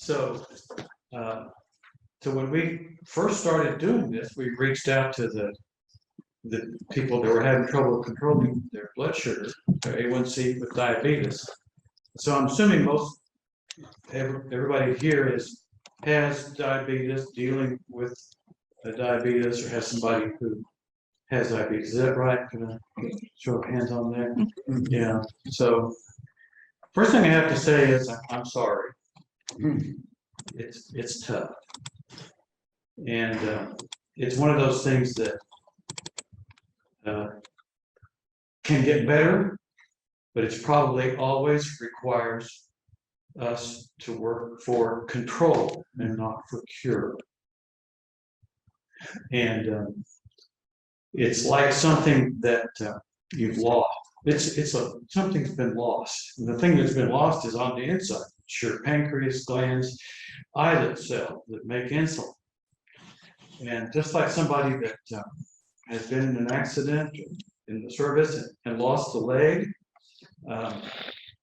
So, so when we first started doing this, we reached out to the people that were having trouble controlling their blood sugar, their A1C with diabetes. So I'm assuming everybody here has diabetes, dealing with a diabetes, or has somebody who has diabetes. Is that right? Can I show of hands on that? Yeah. So first thing I have to say is I'm sorry. It's tough, and it's one of those things that can get better, but it's probably always requires us to work for control and not for cure. And it's like something that you've lost. Something's been lost. And the thing that's been lost is on the inside. It's your pancreas glands, islet cells that make insulin. And just like somebody that has been in an accident in the service and lost a leg,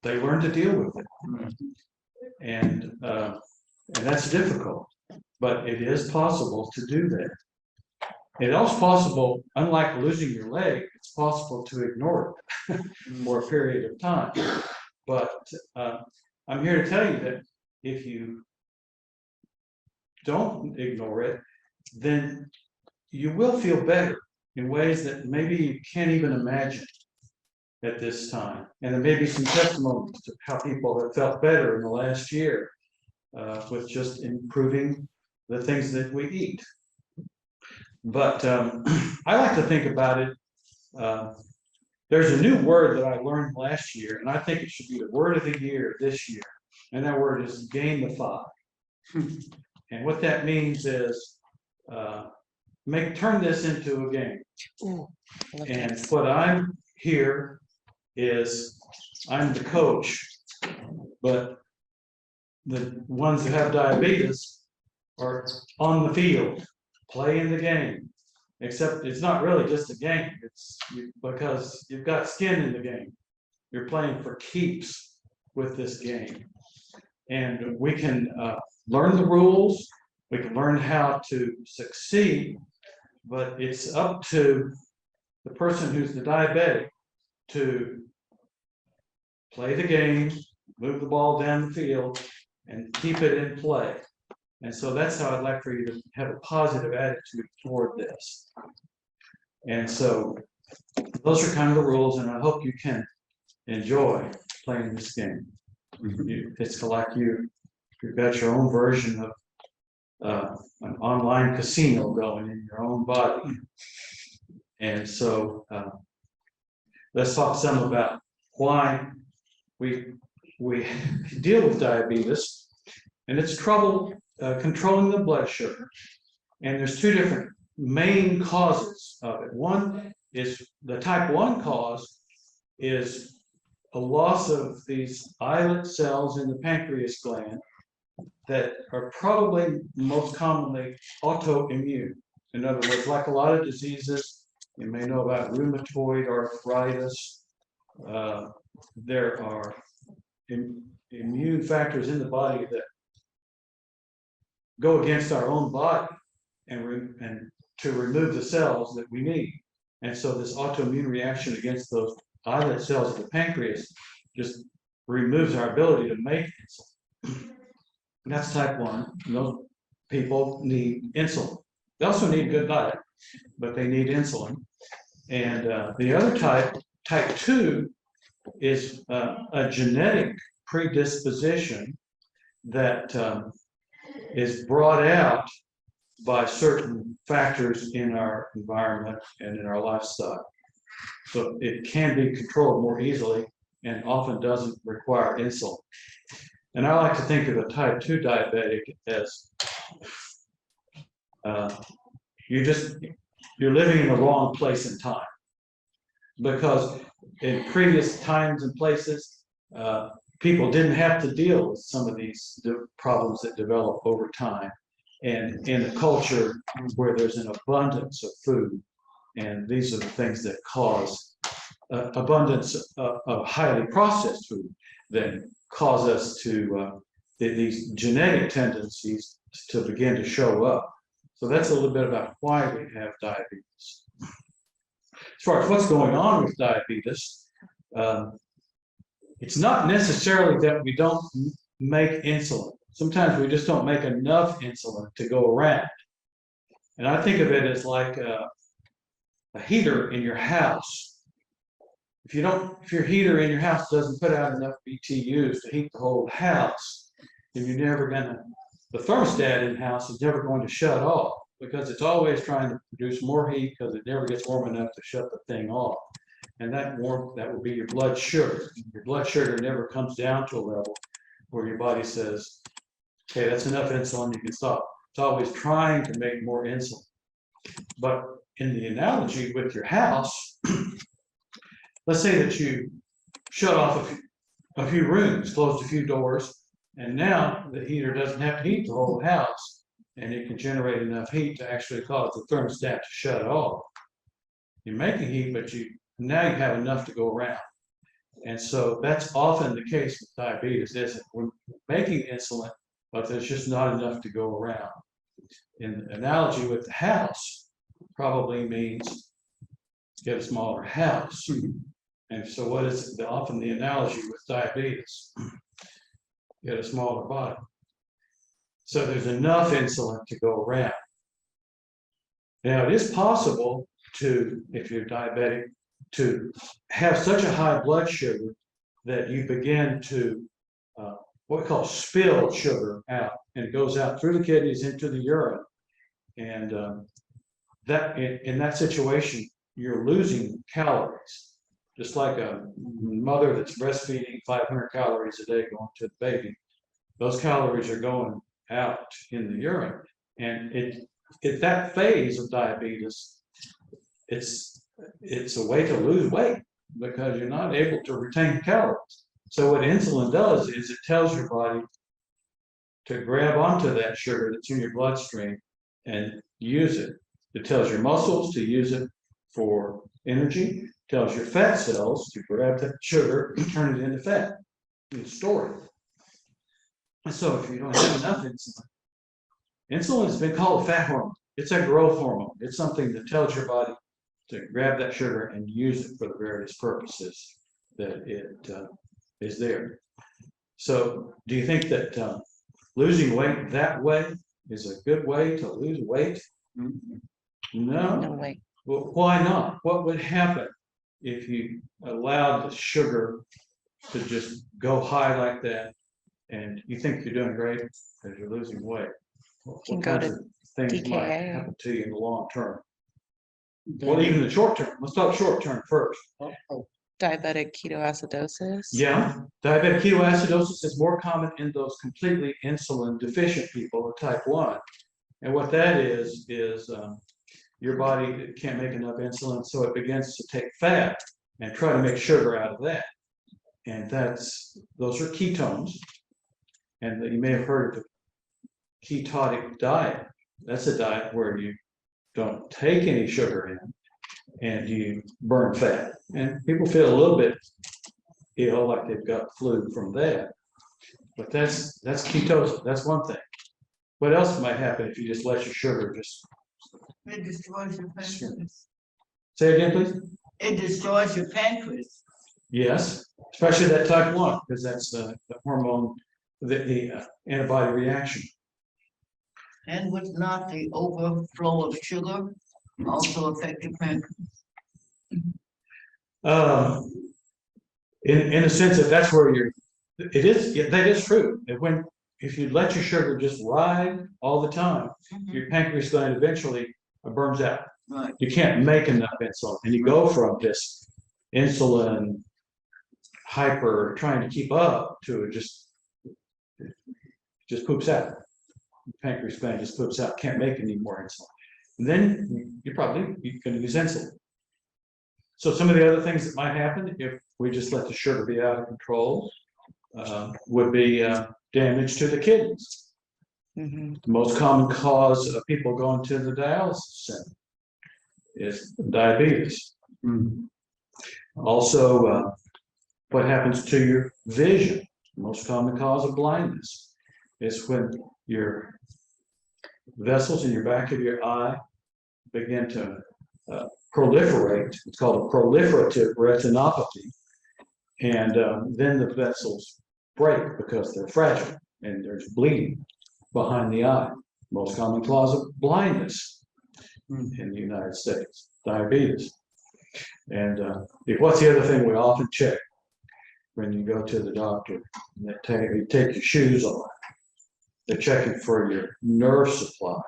they learn to deal with it. And that's difficult, but it is possible to do that. It is possible, unlike losing your leg, it's possible to ignore it for a period of time. But I'm here to tell you that if you don't ignore it, then you will feel better in ways that maybe you can't even imagine at this time. And there may be some testimonies to how people have felt better in the last year with just improving the things that we eat. But I like to think about it. There's a new word that I learned last year, and I think it should be the word of the year this year. And that word is gamify. And what that means is turn this into a game. And what I'm here is I'm the coach, but the ones that have diabetes are on the field, playing the game. Except it's not really just a game. It's because you've got skin in the game. You're playing for keeps with this game. And we can learn the rules. We can learn how to succeed, but it's up to the person who's the diabetic to play the game, move the ball down the field, and keep it in play. And so that's how I'd like for you to have a positive attitude toward this. And so those are kind of the rules, and I hope you can enjoy playing this game. It's like you've got your own version of an online casino going in your own body. And so let's talk some about why we deal with diabetes, and it's trouble controlling the blood sugar. And there's two different main causes of it. One is the type 1 cause is a loss of these islet cells in the pancreas gland that are probably most commonly autoimmune. In other words, like a lot of diseases, you may know about rheumatoid arthritis. There are immune factors in the body that go against our own body and to remove the cells that we need. And so this autoimmune reaction against those islet cells of the pancreas just removes our ability to make insulin. And that's type 1. And those people need insulin. They also need a good diet, but they need insulin. And the other type 2, is a genetic predisposition that is brought out by certain factors in our environment and in our lifestyle. So it can be controlled more easily and often doesn't require insulin. And I like to think of a type 2 diabetic as you're living in the wrong place and time. Because in previous times and places, people didn't have to deal with some of these problems that develop over time. And in a culture where there's an abundance of food, and these are the things that cause abundance of highly processed food that cause us to these genetic tendencies to begin to show up. So that's a little bit about why we have diabetes. As far as what's going on with diabetes, it's not necessarily that we don't make insulin. Sometimes we just don't make enough insulin to go around. And I think of it as like a heater in your house. If your heater in your house doesn't put out enough BTUs to heat the whole house, then the thermostat in the house is never going to shut off, because it's always trying to produce more heat because it never gets warm enough to shut the thing off. And that would be your blood sugar. Your blood sugar never comes down to a level where your body says, okay, that's enough insulin, you can stop. It's always trying to make more insulin. But in the analogy with your house, let's say that you shut off a few rooms, closed a few doors, and now the heater doesn't have to heat the whole house, and it can generate enough heat to actually cause the thermostat to shut off. You're making heat, but now you have enough to go around. And so that's often the case with diabetes, isn't it? We're making insulin, but there's just not enough to go around. In the analogy with the house, probably means get a smaller house. And so what is often the analogy with diabetes? Get a smaller body. So there's enough insulin to go around. Now it is possible to, if you're diabetic, to have such a high blood sugar that you begin to what we call spill sugar out, and it goes out through the kidneys into the urine. And that in that situation, you're losing calories. Just like a mother that's breastfeeding 500 calories a day going to the baby, those calories are going out in the urine. And at that phase of diabetes, it's a way to lose weight because you're not able to retain calories. So what insulin does is it tells your body to grab onto that sugar that's in your bloodstream and use it. It tells your muscles to use it for energy, tells your fat cells to grab that sugar and turn it into fat and store it. And so if you don't have enough insulin has been called a fat hormone. It's a growth hormone. It's something that tells your body to grab that sugar and use it for the various purposes that it is there. So do you think that losing weight that way is a good way to lose weight? No. No way. Well, why not? What would happen if you allowed the sugar to just go high like that, and you think you're doing great because you're losing weight? What kinds of things might happen to you in the long term? Well, even the short term. Let's talk short term first. Diabetic ketoacidosis. Yeah, diabetic ketoacidosis is more common in those completely insulin deficient people, or type 1. And what that is your body can't make enough insulin, so it begins to take fat and try to make sugar out of that. And those are ketones. And you may have heard of the ketotic diet. That's a diet where you don't take any sugar in and you burn fat. And people feel a little bit ill, like they've got flu from that. But that's ketosis. That's one thing. What else might happen if you just let your sugar just... It destroys your pancreas. Say again, please. It destroys your pancreas. Yes, especially that type 1, because that's the hormone, the antibody reaction. And would not the overflow of sugar also affect your pancreas? In a sense that's where that is true. If you let your sugar just ride all the time, your pancreas gland eventually burns out. Right. You can't make enough insulin, and you go from this insulin hyper trying to keep up to it just poops out. The pancreas gland just poops out, can't make any more insulin. And then you're going to use insulin. So some of the other things that might happen if we just let the sugar be out of control would be damage to the kidneys. The most common cause of people going to the dialysis center is diabetes. Also, what happens to your vision? Most common cause of blindness. is when your vessels in your back of your eye begin to proliferate. It's called a proliferative retinopathy. And then the vessels break because they're fragile and there's bleeding behind the eye. Most common cause of blindness in the United States, diabetes. And what's the other thing we often check when you go to the doctor? You take your shoes off. They're checking for your nerve supply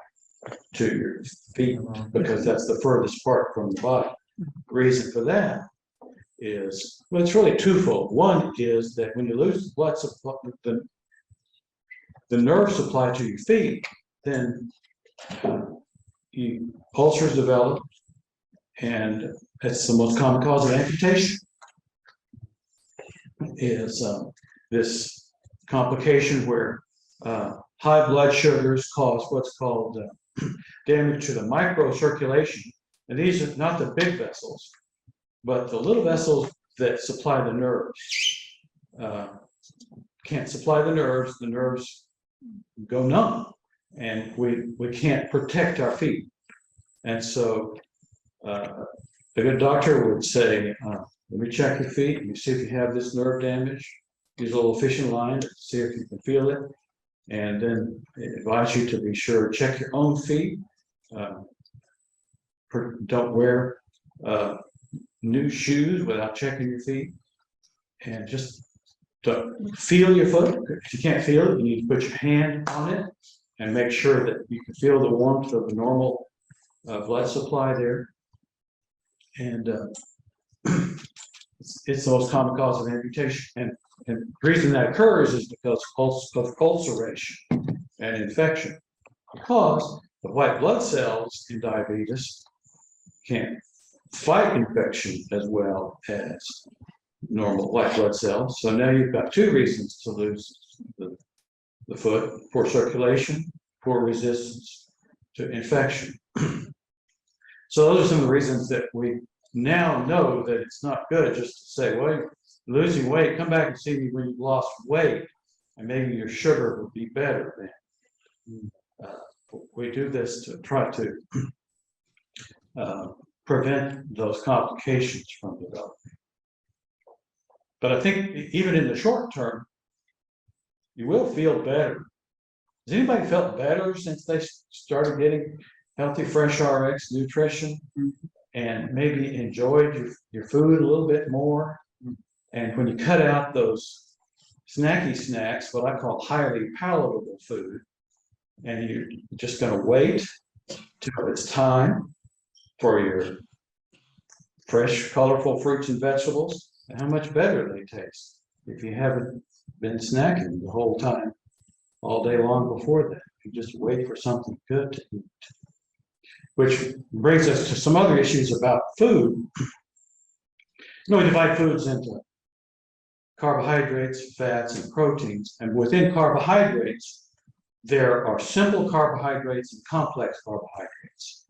to your feet because that's the furthest part from the body. The reason for that is, well, it's really twofold. One is that when you lose blood supply, the nerve supply to your feet, then ulcers develop, and it's the most common cause of amputation. Is this complication where high blood sugars cause what's called damage to the microcirculation. And these are not the big vessels, but the little vessels that supply the nerves. Can't supply the nerves go numb, and we can't protect our feet. And so a good doctor would say, let me check your feet and see if you have this nerve damage. Use a little fishing line to see if you can feel it. And then advise you to be sure, check your own feet. Don't wear new shoes without checking your feet. And just to feel your foot. If you can't feel it, you need to put your hand on it and make sure that you can feel the warmth of the normal blood supply there. And it's the most common cause of amputation. And the reason that occurs is because of ulceration and infection. Because the white blood cells in diabetes can't fight infection as well as normal white blood cells. So now you've got two reasons to lose the foot: poor circulation, poor resistance to infection. So those are some of the reasons that we now know that it's not good just to say, well, you're losing weight, come back and see me when you've lost weight, and maybe your sugar will be better then. We do this to try to prevent those complications from developing. But I think even in the short term, you will feel better. Has anybody felt better since they started getting healthy FreshRx nutrition and maybe enjoyed your food a little bit more? And when you cut out those snacky snacks, what I call highly palatable food, and you're just going to wait till it's time for your fresh, colorful fruits and vegetables, and how much better they taste if you haven't been snacking the whole time, all day long before that. You just wait for something good to eat. Which brings us to some other issues about food. We divide foods into carbohydrates, fats, and proteins. And within carbohydrates, there are simple carbohydrates and complex carbohydrates.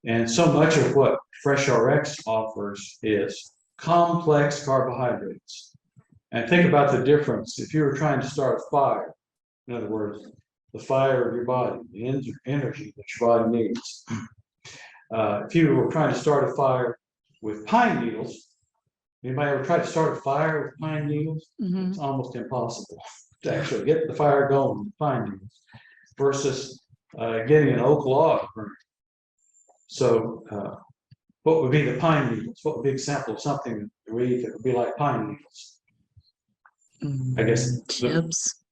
And so much of what FreshRx offers is complex carbohydrates. And think about the difference. If you were trying to start a fire, in other words, the fire of your body, the energy that your body needs. If you were trying to start a fire with pine needles, anybody ever tried to start a fire with pine needles? Mm-hmm. It's almost impossible to actually get the fire going with pine needles versus getting an oak log burning. So what would be the pine needles? What would be an example of something that we eat that would be like pine needles? I guess Chips.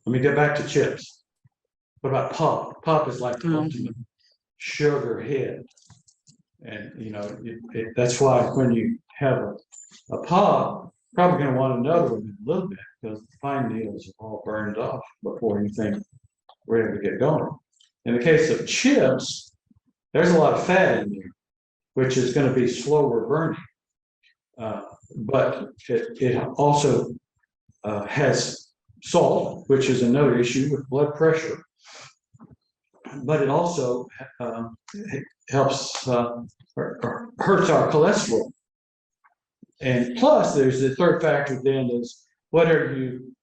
Let me get back to chips. What about pop? Pop is like the ultimate sugar hit. And, that's why when you have a pop, probably going to want another one in a little bit because the pine needles are all burned off before you think we're able to get going. In the case of chips, there's a lot of fat in there, which is going to be slower burning. But it also has salt, which is another issue with blood pressure. But it also helps or hurts our cholesterol. And plus, there's the third factor then is what are you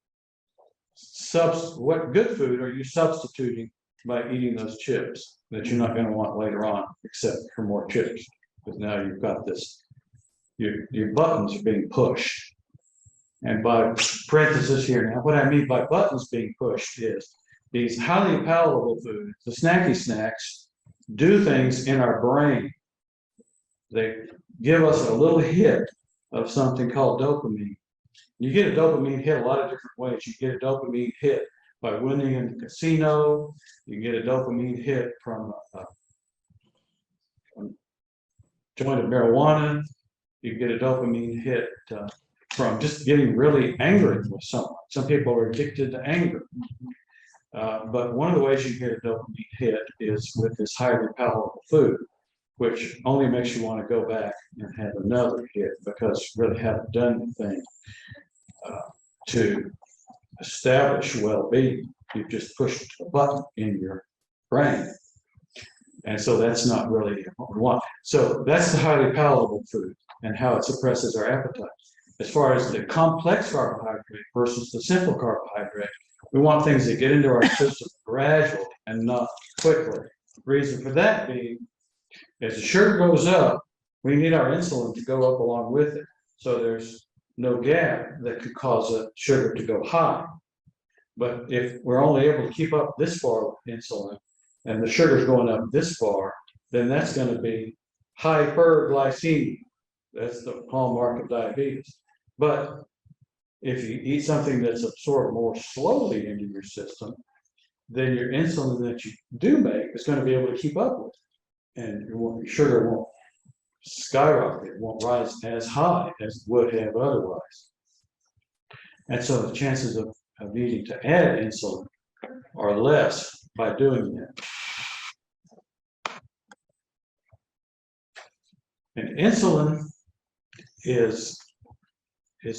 what good food are you substituting by eating those chips that you're not going to want later on, except for more chips? Because now you've got this, your buttons are being pushed. And by parenthesis here, now what I mean by buttons being pushed is these highly palatable foods, the snacky snacks, do things in our brain. They give us a little hit of something called dopamine. You get a dopamine hit a lot of different ways. You get a dopamine hit by winning in the casino. You get a dopamine hit from a joint of marijuana. You get a dopamine hit from just getting really angry with someone. Some people are addicted to anger. But one of the ways you get a dopamine hit is with this highly palatable food, which only makes you want to go back and have another hit because you really haven't done anything to establish well-being. You've just pushed a button in your brain. And so that's not really what we want. So that's the highly palatable food and how it suppresses our appetite. As far as the complex carbohydrate versus the simple carbohydrate, we want things that get into our system gradually and not quickly. The reason for that being, as the sugar goes up, we need our insulin to go up along with it. So there's no gap that could cause the sugar to go high. But if we're only able to keep up this far with insulin and the sugar's going up this far, then that's going to be hyperglycemia. That's the hallmark of diabetes. But if you eat something that's absorbed more slowly into your system, then your insulin that you do make is going to be able to keep up with it. And your sugar won't skyrocket, it won't rise as high as it would have otherwise. And so the chances of needing to add insulin are less by doing that. And insulin is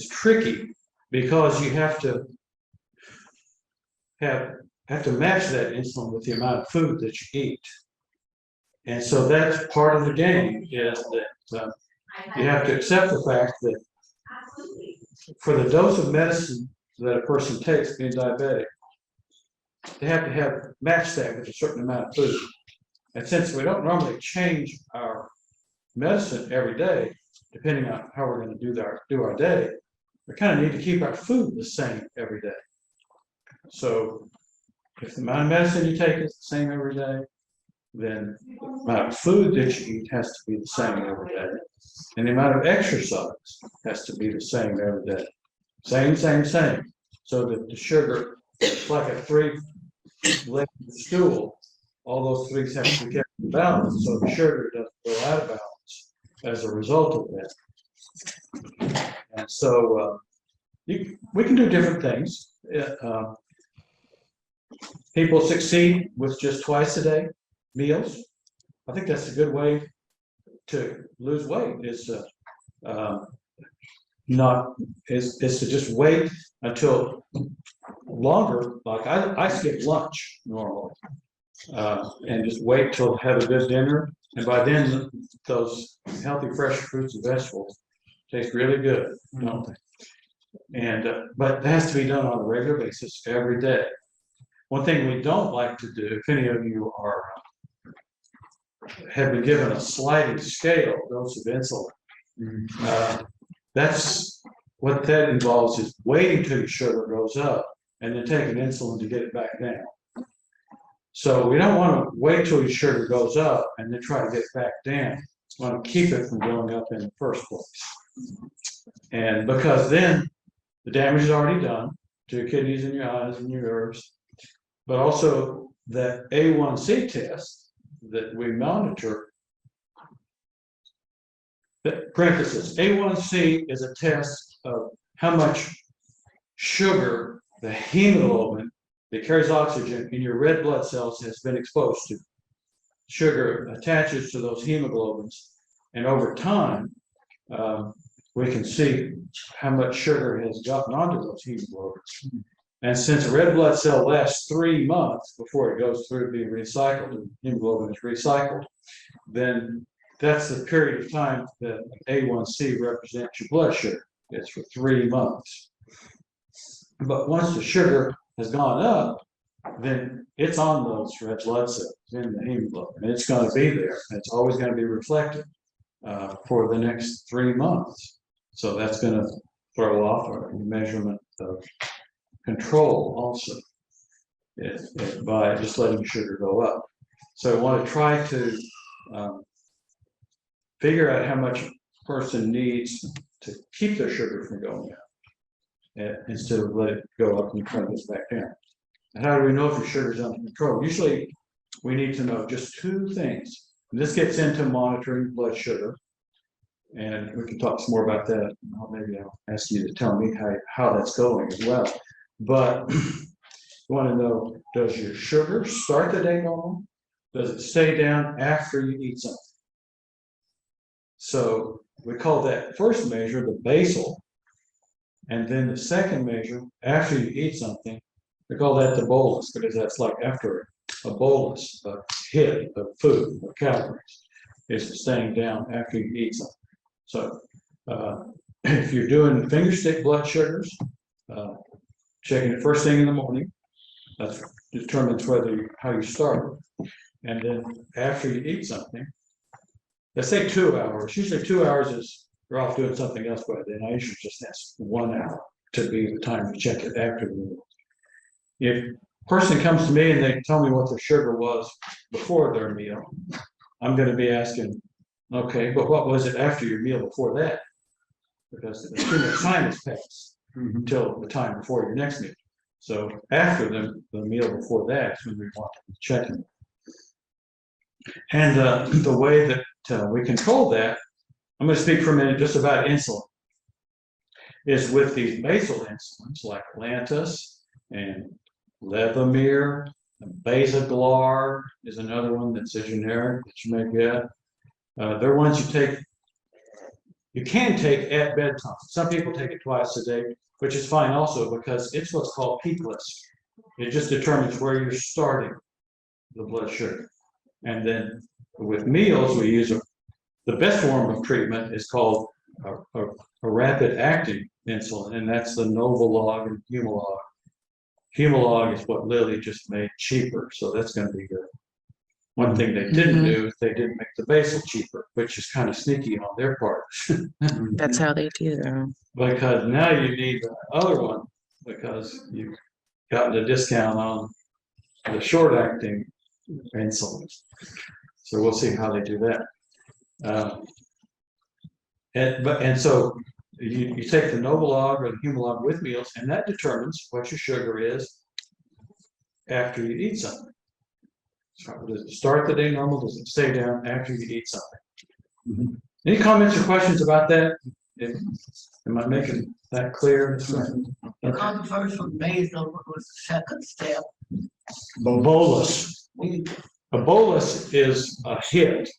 tricky because you have to match that insulin with the amount of food that you eat. And so that's part of the game, is that you have to accept the fact that for the dose of medicine that a person takes being diabetic, they have to match that with a certain amount of food. And since we don't normally change our medicine every day, depending on how we're going to do our day, we kind of need to keep our food the same every day. So if the amount of medicine you take is the same every day, then the amount of food that you eat has to be the same every day. And the amount of exercise has to be the same every day. Same. So that the sugar, it's like a three-legged stool. All those things have to be kept in balance, so the sugar doesn't go out of balance as a result of that. And so we can do different things. People succeed with just twice a day meals. I think that's a good way to lose weight, is to just wait until longer. Like I skip lunch normally, and just wait till have a good dinner, and by then those healthy fresh fruits and vegetables taste really good, don't they? And but it has to be done on a regular basis every day. One thing we don't like to do, if any of you have been given a sliding scale dose of insulin, that's what that involves, is waiting till your sugar goes up and then taking insulin to get it back down. So we don't want to wait till your sugar goes up and then try to get it back down. We want to keep it from going up in the first place. And because then the damage is already done to your kidneys and your eyes and your nerves, but also that A1C test that we monitor, parenthesis, A1C is a test of how much sugar the hemoglobin that carries oxygen in your red blood cells has been exposed to. Sugar attaches to those hemoglobins, and over time, we can see how much sugar has gotten onto those hemoglobins. And since a red blood cell lasts 3 months before it goes through being recycled, and hemoglobin is recycled, then that's the period of time that A1C represents your blood sugar. It's for 3 months. But once the sugar has gone up, then it's on those red blood cells in the hemoglobin. It's going to be there. It's always going to be reflected for the next 3 months. So that's going to throw off our measurement of control also by just letting sugar go up. So I want to try to figure out how much a person needs to keep their sugar from going down instead of let it go up and try to get back down. And how do we know if your sugar is under control? Usually we need to know just 2 things. And this gets into monitoring blood sugar. And we can talk some more about that. Maybe I'll ask you to tell me how that's going as well. But you want to know, does your sugar start the day normal? Does it stay down after you eat something? So we call that first measure the basal. And then the second measure, after you eat something, we call that the bolus, because that's like after a bolus, a hit of food or calories, is staying down after you eat something. So if you're doing finger stick blood sugars, checking it first thing in the morning, that determines how you start. And then after you eat something, let's say 2 hours. Usually 2 hours is you're off doing something else by then. I usually just ask 1 hour to be the time to check it after the meal. If a person comes to me and they tell me what their sugar was before their meal, I'm going to be asking, okay, but what was it after your meal before that? Because too much time has passed until the time before your next meal. So after the meal before that is when we want to be checking. And the way that we control that, I'm going to speak for a minute just about insulin, is with these basal insulins like Lantus and Levemir, and Basaglar is another one that's a generic that you may get. They're ones you take. You can take at bedtime. Some people take it twice a day, which is fine also because it's what's called peakless. It just determines where you're starting the blood sugar. And then with meals, we use the best form of treatment is called a rapid acting insulin, and that's the Novolog and Humalog. Humalog is what Lilly just made cheaper, so that's going to be good. One thing they didn't do is they didn't make the basal cheaper, which is kind of sneaky on their part. That's how they do them. Because now you need the other one because you've gotten a discount on the short-acting insulins. So we'll see how they do that. And so you take the Novolog or the Humalog with meals, and that determines what your sugar is after you eat something. So does it start the day normal? Does it stay down after you eat something? Any comments or questions about that? Am I making that clear? You got the first one basal, what was the second step? The bolus. A bolus is a hit.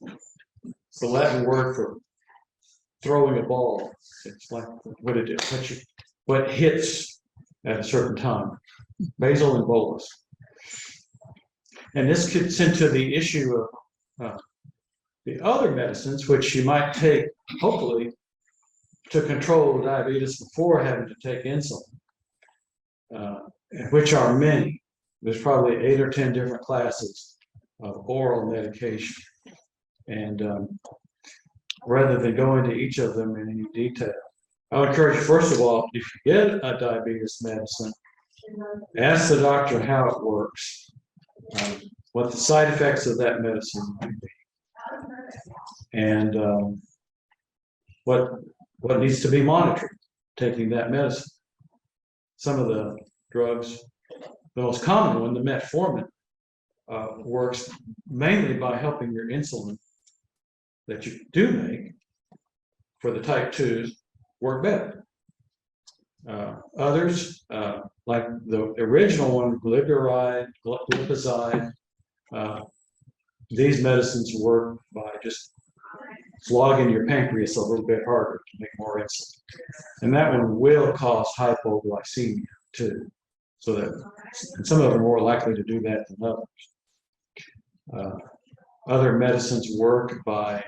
It's the Latin word for throwing a ball. It's like what it is, what hits at a certain time. Basal and bolus. And this gets into the issue of the other medicines, which you might take, hopefully, to control diabetes before having to take insulin, which are many. There's probably 8 or 10 different classes of oral medication. And rather than go into each of them in any detail, I would encourage you, first of all, if you get a diabetes medicine, ask the doctor how it works, what the side effects of that medicine might be, and what needs to be monitored taking that medicine. Some of the drugs, the most common one, the metformin, works mainly by helping your insulin that you do make for the type 2s work better. Others, like the original one, glyburide, glipizide, these medicines work by just flogging your pancreas a little bit harder to make more insulin. And that one will cause hypoglycemia too. So that some of them are more likely to do that than others. Other medicines work by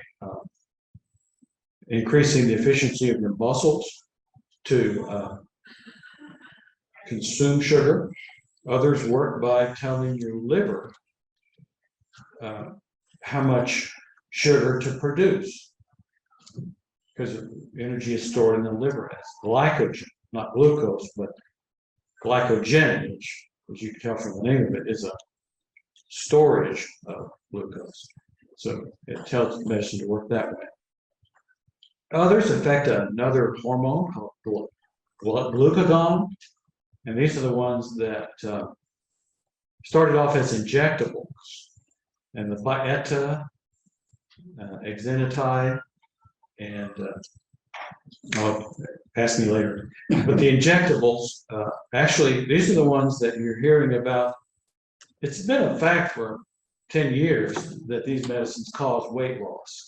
increasing the efficiency of your muscles to consume sugar. Others work by telling your liver how much sugar to produce, because energy is stored in the liver as glycogen, not glucose, but glycogen, which, as you can tell from the name of it, is a storage of glucose. So it tells medicine to work that way. Others affect another hormone called glucagon, and these are the ones that started off as injectables, and the Byetta, exenatide, and ask me later. But the injectables, actually, these are the ones that you're hearing about. It's been a fact for 10 years that these medicines cause weight loss.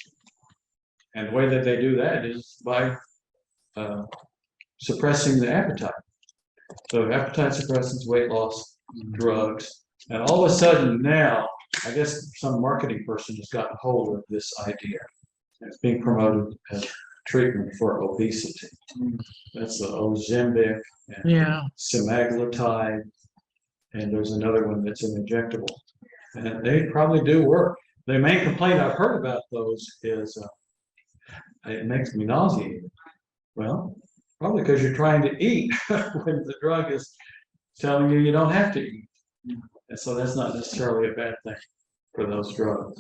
And the way that they do that is by suppressing the appetite. So appetite suppressants, weight loss drugs. And all of a sudden now, I guess some marketing person has gotten hold of this idea. It's being promoted as treatment for obesity. That's the Ozempic and semaglutide, and there's another one that's an injectable. And they probably do work. The main complaint I've heard about those is it makes me nauseated. Well, probably because you're trying to eat when the drug is telling you you don't have to eat. And so that's not necessarily a bad thing for those drugs.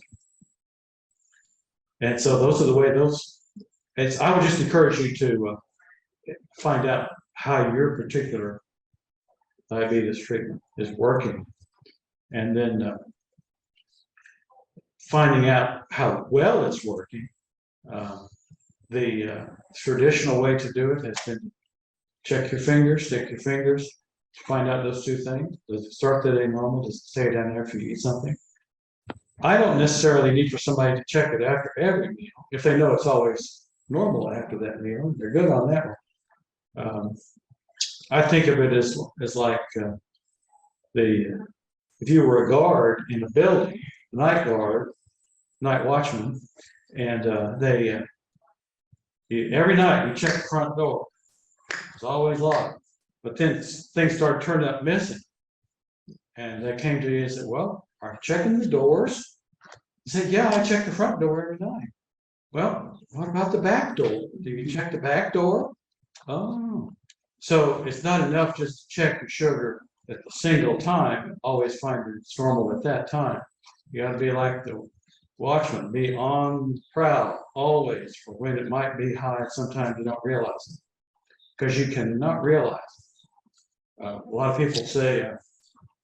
And so those are the way those, I would just encourage you to find out how your particular diabetes treatment is working. And then finding out how well it's working. The traditional way to do it has been check your fingers, stick your fingers, find out those two things. Does it start the day normal? Does it stay down there after you eat something? I don't necessarily need for somebody to check it after every meal. If they know it's always normal after that meal, they're good on that one. I think of it as like if you were a guard in a building, night guard, night watchman, and every night you check the front door. It's always locked. But then things started turning up missing. And they came to you and said, well, are you checking the doors? You said, yeah, I check the front door every night. Well, what about the back door? Do you check the back door? Oh. So it's not enough just to check your sugar at the single time, always find it's normal at that time. You got to be like the watchman, be on prowl always for when it might be high. Sometimes you don't realize it because you cannot realize it. A lot of people say,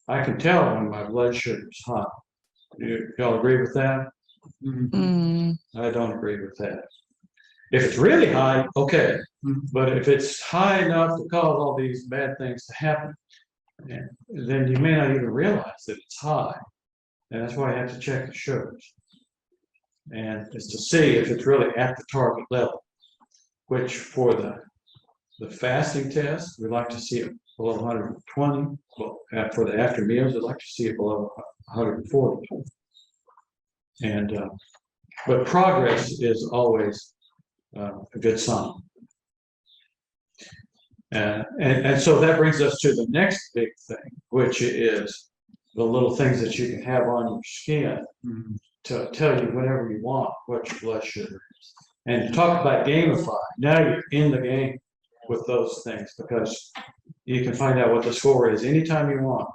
I can tell when my blood sugar is high. Y'all agree with that? I don't agree with that. If it's really high, okay. But if it's high enough to cause all these bad things to happen, then you may not even realize that it's high. And that's why you have to check the sugars. And it's to see if it's really at the target level, which for the fasting test, we like to see it below 120. Well, for the after meals, we'd like to see it below 140. And but progress is always a good sign. And so that brings us to the next big thing, which is the little things that you can have on your skin to tell you whenever you want what your blood sugar is. And to talk about gamify, now you're in the game with those things because you can find out what the score is anytime you want.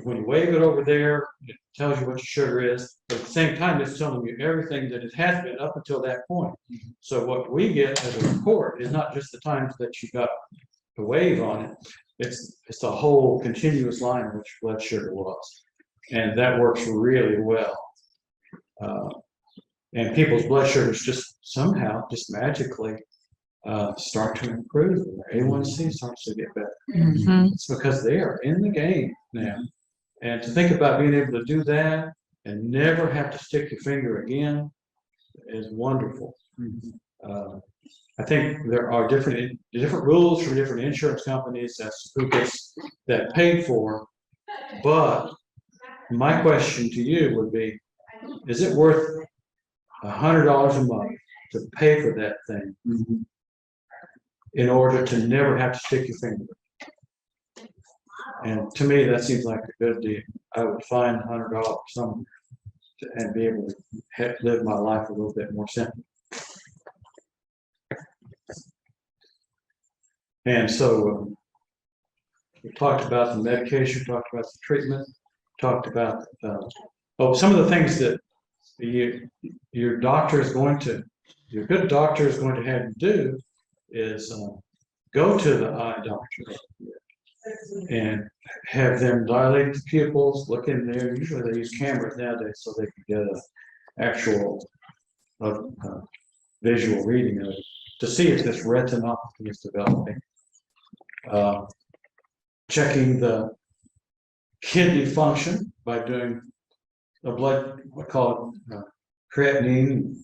When you wave it over there, it tells you what your sugar is, but at the same time, it's telling you everything that it has been up until that point. So what we get as a report is not just the times that you got the wave on it, it's the whole continuous line of which blood sugar was. And that works really well. And people's blood sugars just somehow, just magically start to improve. Their A1C starts to get better. It's because they are in the game now. And to think about being able to do that and never have to stick your finger again is wonderful. I think there are different rules from different insurance companies as to who gets that paid for. But my question to you would be, is it worth $100 a month to pay for that thing in order to never have to stick your finger? And to me, that seems like a good deal. I would find $100 some and be able to live my life a little bit more simply. And so we talked about the medication, talked about the treatment, talked about some of the things that your doctor is going to, your good doctor is going to have you do is go to the eye doctor and have them dilate the pupils, look in there. Usually they use cameras nowadays so they can get an actual visual reading of it to see if this retinopathy is developing. Checking the kidney function by doing a blood, we call it creatinine,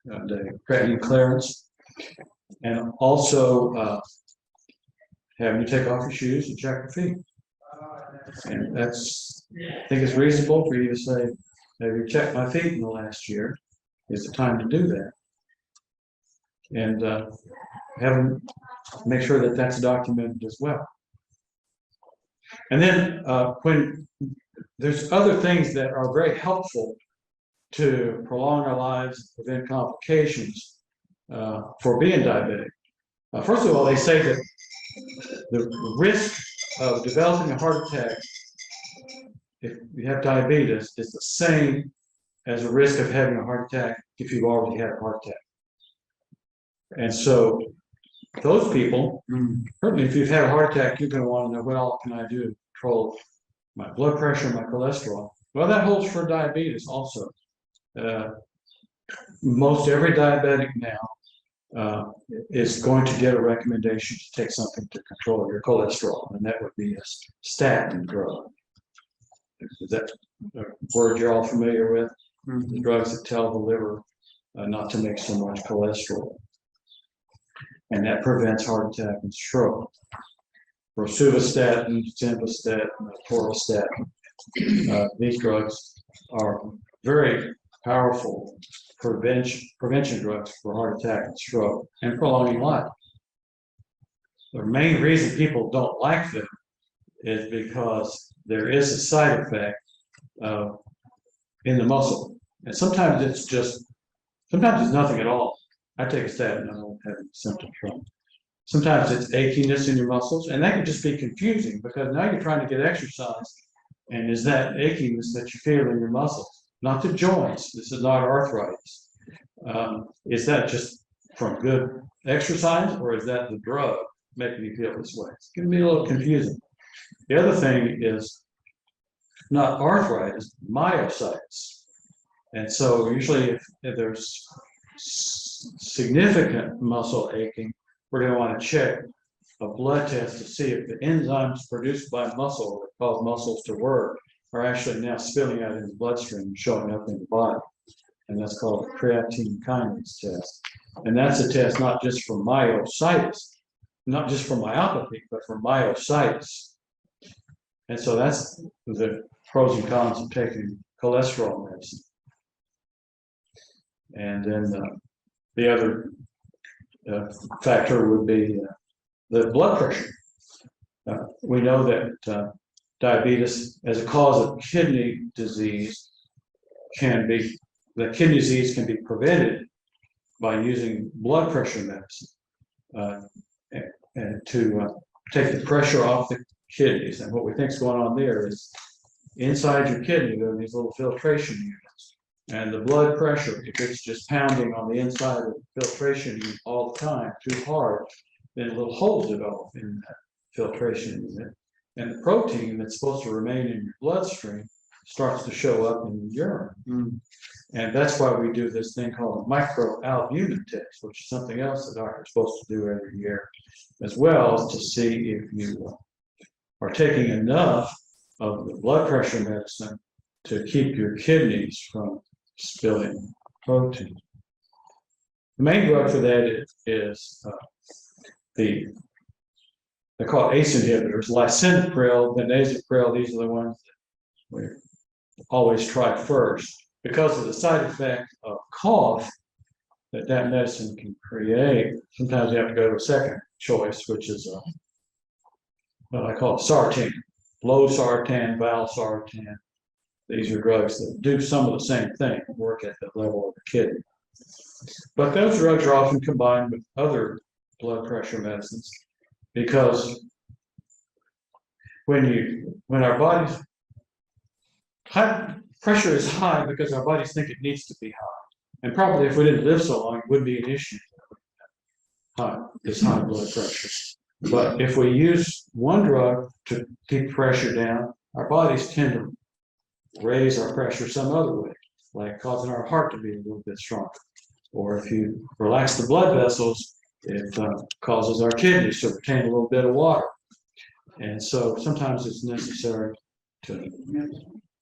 the creatinine clearance, and also having you take off your shoes and check your feet. And that's, I think it's reasonable for you to say, have you checked my feet in the last year? Is it time to do that? And have them make sure that that's documented as well. And then when there's other things that are very helpful to prolong our lives, prevent complications for being diabetic. First of all, they say that the risk of developing a heart attack if you have diabetes is the same as a risk of having a heart attack if you've already had a heart attack. And so those people, certainly if you've had a heart attack, you're going to want to know, what all can I do to control my blood pressure, my cholesterol? Well, that holds for diabetes also. Most every diabetic now is going to get a recommendation to take something to control your cholesterol, and that would be a statin drug. Is that a word you're all familiar with? The drugs that tell the liver not to make so much cholesterol. And that prevents heart attack and stroke. Rosuvastatin, simvastatin, atorvastatin. These drugs are very powerful prevention drugs for heart attack and stroke and prolonging life. The main reason people don't like them is because there is a side effect in the muscle. And sometimes it's nothing at all. I take a statin, I don't have any symptoms from it. Sometimes it's achiness in your muscles, and that can just be confusing because now you're trying to get exercise. And is that achiness that you feel in your muscles? Not the joints. This is not arthritis. Is that just from good exercise, or is that the drug making you feel this way? It's going to be a little confusing. The other thing is not arthritis, myositis. And so usually if there's significant muscle aching, we're going to want to check a blood test to see if the enzymes produced by muscle that cause muscles to work are actually now spilling out in the bloodstream and showing up in the body. And that's called a creatine kinase test. And that's a test not just for myositis, not just for myopathy, but for myositis. And so that's the pros and cons of taking cholesterol medicine. And then the other factor would be the blood pressure. We know that diabetes as a cause of kidney disease the kidney disease can be prevented by using blood pressure medicine and to take the pressure off the kidneys. And what we think is going on there is inside your kidney, there are these little filtration units. And the blood pressure, if it's just pounding on the inside of the filtration unit all the time, too hard, then little holes develop in that filtration unit. And the protein that's supposed to remain in your bloodstream starts to show up in your urine. And that's why we do this thing called a microalbumin test, which is something else that doctors are supposed to do every year, as well, to see if you are taking enough of the blood pressure medicine to keep your kidneys from spilling protein. The main drug for that is they call it ACE inhibitors, lisinopril, benazepril. These are the ones that we always try first because of the side effect of cough that medicine can create. Sometimes you have to go to a second choice, which is what I call sartan, low sartan, valsartan. These are drugs that do some of the same thing, work at the level of the kidney. But those drugs are often combined with other blood pressure medicines because when our body's high pressure is high because our bodies think it needs to be high. And probably if we didn't live so long, it wouldn't be an issue. This high blood pressure. But if we use one drug to keep pressure down, our bodies tend to raise our pressure some other way, like causing our heart to be a little bit stronger. Or if you relax the blood vessels, it causes our kidneys to retain a little bit of water. And so sometimes it's necessary to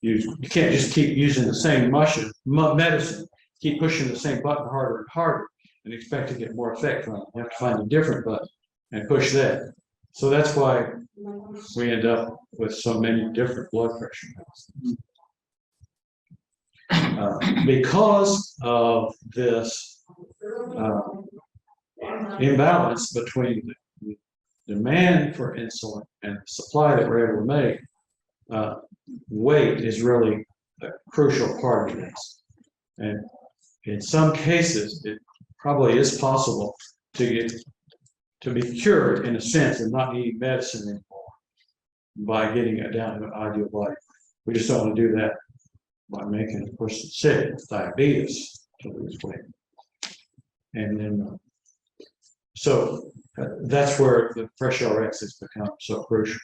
use, you can't just keep using the same medicine, keep pushing the same button harder and harder and expect to get more effect from it. You have to find a different button and push that. So that's why we end up with so many different blood pressure medicines. Because of this imbalance between the demand for insulin and the supply that we're able to make, weight is really a crucial part of this. And in some cases, it probably is possible to be cured in a sense and not need medicine anymore by getting it down to an ideal body. We just don't want to do that by making a person sick with diabetes to lose weight. And then, so that's where the FreshRx has become so crucial,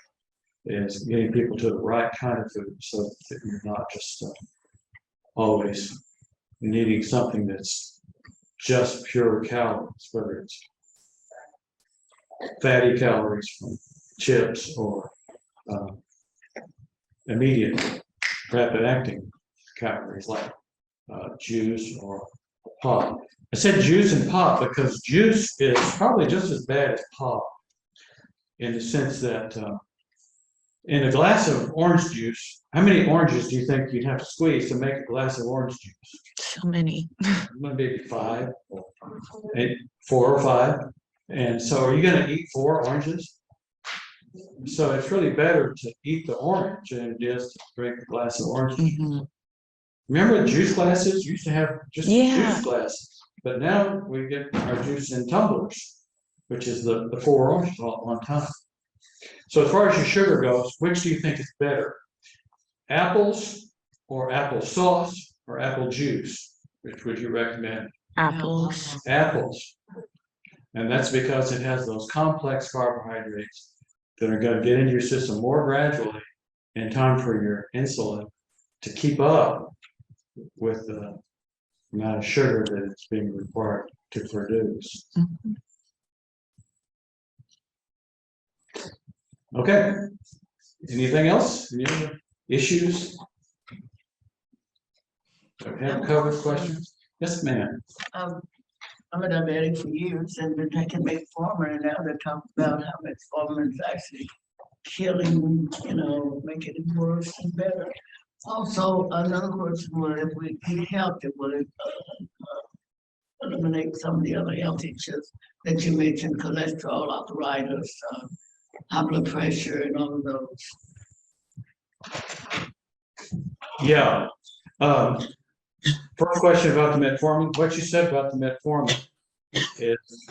is getting people to the right kind of food so that you're not just always needing something that's just pure calories, whether it's fatty calories from chips or immediate rapid acting calories like juice or pop. I said juice and pop because juice is probably just as bad as pop in the sense that in a glass of orange juice, how many oranges do you think you'd have to squeeze to make a glass of orange juice? So many. Maybe 5, 4 or 5. And so are you going to eat 4 oranges? So it's really better to eat the orange than it is to drink a glass of orange juice. Mhm. Remember the juice glasses? You used to have just Yeah. juice glasses. But now we get our juice in tumblers, which is the 4 oranges all at one time. So as far as your sugar goes, which do you think is better? Apples or apple sauce or apple juice? Which would you recommend? Apples. Apples. And that's because it has those complex carbohydrates that are going to get into your system more gradually in time for your insulin to keep up with the amount of sugar that it's being required to produce. Mhm. Okay. Anything else? Any other issues? Have covered questions? Yes, ma'am. I'm a diabetic for years and been taking metformin, and now they're talking about how metformin is actually killing, making it worse and better. Also, another question was if we eat healthy, will it eliminate some of the other health issues that you mentioned, cholesterol, arthritis, high blood pressure, and all of those? Yeah. First question about the metformin. What you said about the metformin is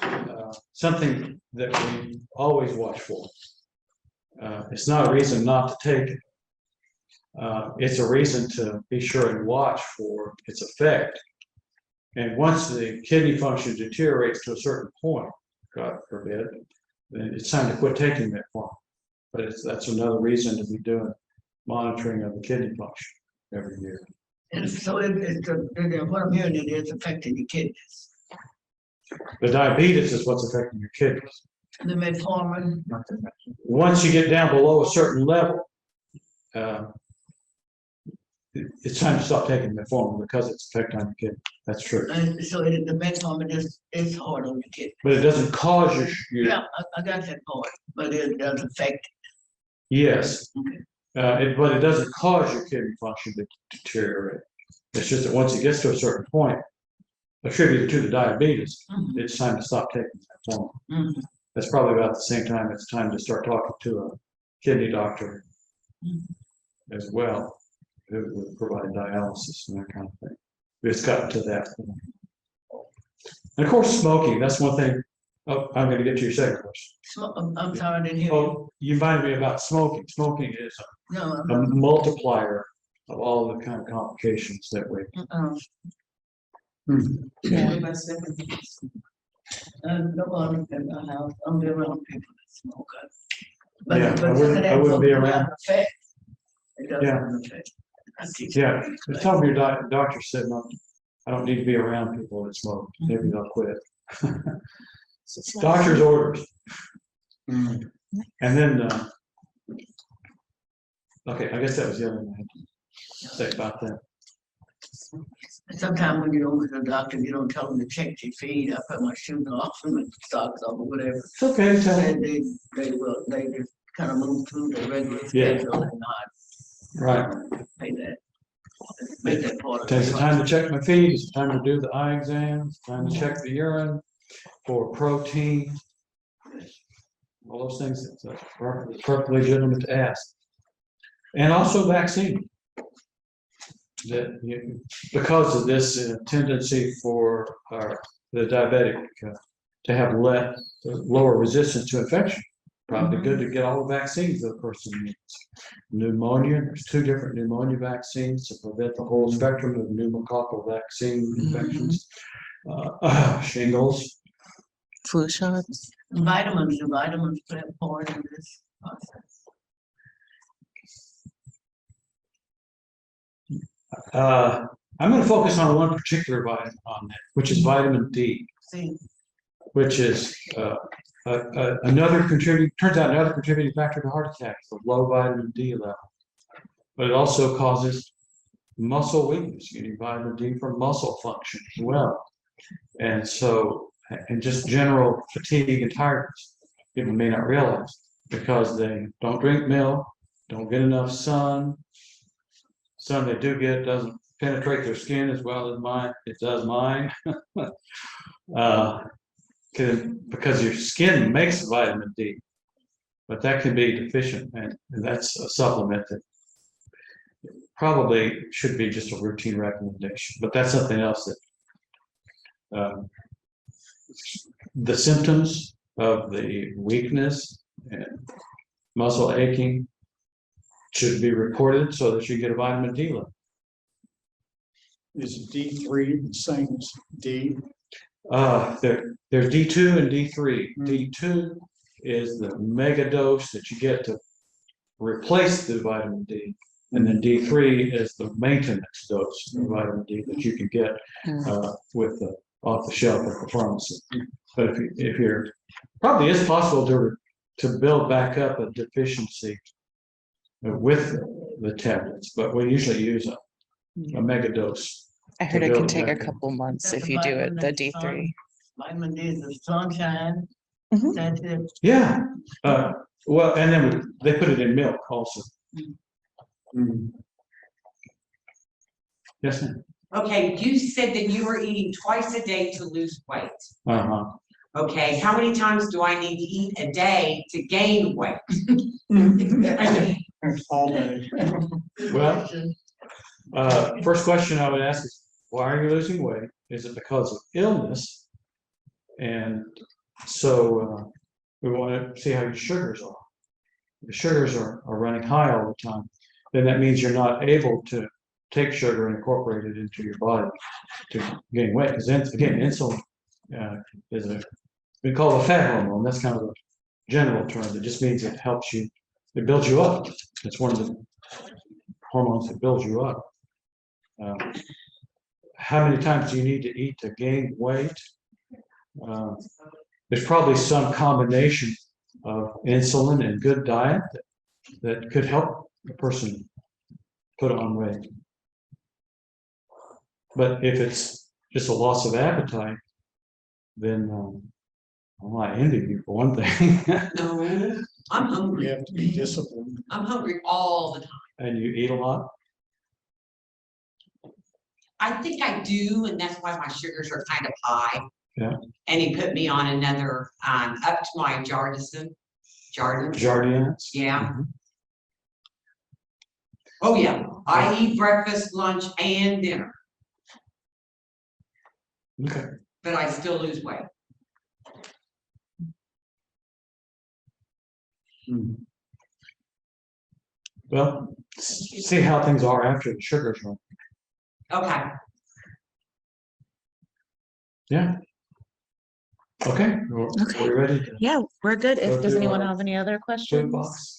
something that we always watch for. It's not a reason not to take it. It's a reason to be sure and watch for its effect. And once the kidney function deteriorates to a certain point, God forbid, then it's time to quit taking metformin. But that's another reason to be doing monitoring of the kidney function every year. And so what I'm hearing, it is affecting your kidneys. The diabetes is what's affecting your kidneys. The metformin. Once you get down below a certain level, it's time to stop taking metformin because it's affecting your kidney. That's true. And so the metformin is hard on your kidney. But it doesn't cause your Yeah, I got that part, but it does affect. yes. Okay. But it doesn't cause your kidney function to deteriorate. It's just that once it gets to a certain point, attributed to the diabetes, it's time to stop taking metformin. That's probably about the same time it's time to start talking to kidney doctor as well, who would provide dialysis and that kind of thing. It's gotten to that point. And of course, smoking, that's one thing. Oh, I'm gonna get to your second question. I'm sorry, I didn't hear you. Oh, you reminded me about smoking. Smoking is No, a multiplier of all the kind of complications that we. Yeah. No one in my house, I'm the around people that smoke. But- Yeah, but I wouldn't- that I wouldn't be doesn't around. have effect. It doesn't Yeah. have effect. I teach Yeah, them. the time your doctor said, no, I don't need to be around people that smoke. Maybe they'll quit. Doctor's orders. And then, okay, I guess that was the other thing I had to say about that. Sometimes when you don't go to the doctor, you don't tell them to check your feed, I put my shoes off and my socks off or whatever. It's okay, tell me. And they just kind of move through the regular Yeah. schedule and not Right. pay that. Make that part of Takes the it. time to check my feed, it's time to do the eye exams, time to check the urine for protein. All those things, it's perfectly legitimate to ask. And also vaccine. That because of this tendency for the diabetic to have lower resistance to infection, probably good to get all the vaccines the person needs. Pneumonia, there's 2 different pneumonia vaccines to prevent the whole spectrum of pneumococcal vaccine infections. Shingles. Flu shots. Vitamins, the vitamins play a part in this process. I'm going to focus on one particular vitamin on that, which is vitamin D, See, which is another contributing factor to heart attacks, the low vitamin D level. But it also causes muscle weakness. You need vitamin D for muscle function as well. And so, and just general fatigue and tiredness, people may not realize because they don't drink milk, don't get enough sun. Sun they do get doesn't penetrate their skin as well as mine. It does mine. Because your skin makes vitamin D, but that can be deficient, and that's a supplement that probably should be just a routine recommendation. But that's something else that the symptoms of the weakness and muscle aching should be reported so that you get a vitamin D level. Is D3 the same as D? There's D2 and D3. D2 is the mega dose that you get to replace the vitamin D. And then D3 is the maintenance dose of vitamin D that you can get with the off the shelf at the pharmacy. But if you're, probably is possible to build back up a deficiency with the tablets, but we usually use a mega dose. I heard To it can build take a back up. couple months That's if a you do it, vitamin the that's D3. vitamin D is the sunshine. Mhm. That's it. Yeah. Well, and then they put it in milk also. Yes, ma'am. Okay, you said that you were eating twice a day to lose weight. Uh-huh. Okay, how many times do I need to eat a day to gain weight? All day. Well, first question I would ask is, why are you losing weight? Is it because of illness? And so we want to see how your sugars are. If your sugars are running high all the time, then that means you're not able to take sugar and incorporate it into your body to gain weight. Because again, insulin is we call it a fat hormone. That's kind of a general term. It just means it helps you, it builds you up. It's one of the hormones that builds you up. How many times do you need to eat to gain weight? There's probably some combination of insulin and good diet that could help a person put on weight. But if it's just a loss of appetite, then well, I envy you for one thing. No, I'm You hungry. have to be disciplined. I'm hungry all the time. And you eat a lot? I think I do, and that's why my sugars are kind of high. Yeah. And he put me on another, up to my Jardison. Jardins, Jardins. yeah. Oh, yeah, I eat breakfast, lunch, and dinner, Okay. but I still lose weight. Well, see how things are after the sugars run. Okay, Yeah. Okay. Okay. We're ready to Yeah, we're good. Go If, does to anyone our have any other food questions? box.